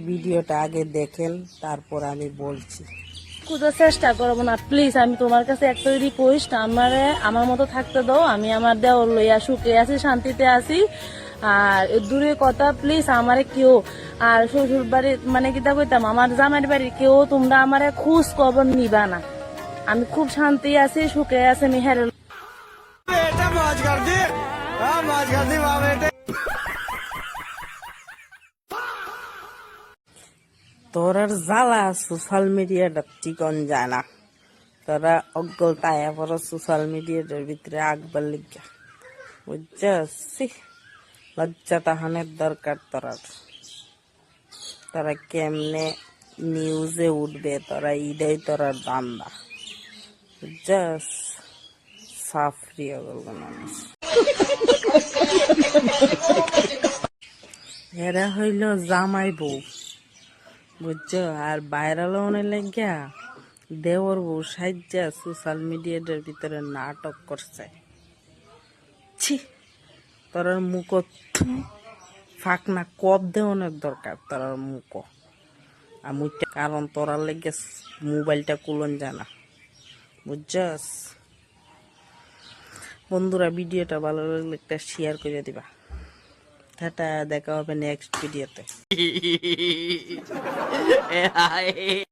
ভিডিওটা আগে দেখেন, তারপর আমি বলছি। খুঁজে চেষ্টা করবো না প্লিজ, আমি তোমার কাছে একটা রিকোয়েস্ট, আমার মতো থাকতে দাও। আমি আমার দেওয়ার লইয়া সুখে আছি, শান্তিতে আছি। আর দূরে কথা প্লিজ আমারে কেউ, আর শ্বশুর বাড়ির মানে কিতা কইতাম, আমার জামাইয়ের বাড়ির কেউ তোমরা আমারে খোঁজ খবর নিবা না। আমি খুব শান্তি আছি, সুখে আছি, আমি হেরে তোর আর জ্বালা সোশ্যাল মিডিয়াটা চিকন যায় না। তোরা অজ্ঞল তায়া পর সোশ্যাল মিডিয়াটার ভিতরে আগবার লিখা, বুঝছি? লজ্জা তাহানের দরকার তোরার। তোরা কেমনে নিউজে উঠবে, তোরা ইডাই তোরার দান্দা, বুঝছস? সাফরি অগল মানুষ। এরা হইল জামাই বউ, বুঝছো? আর ভাইরাল হওয়ার লাগিয়া দেওর বউ সাজ্জা সোশ্যাল মিডিয়াটার ভিতরে নাটক করছে। ছি, তোর মুখ ফাঁক না কপ দেওয়ানোর দরকার তোর মুখ। আমি কারণ তোরার লেগে মোবাইলটা কুলন জানা, বুঝছস? বন্ধুরা, ভিডিওটা ভালো লাগলে একটা শেয়ার করে দিবা। টাটা, দেখা হবে নেক্সট ভিডিওতে।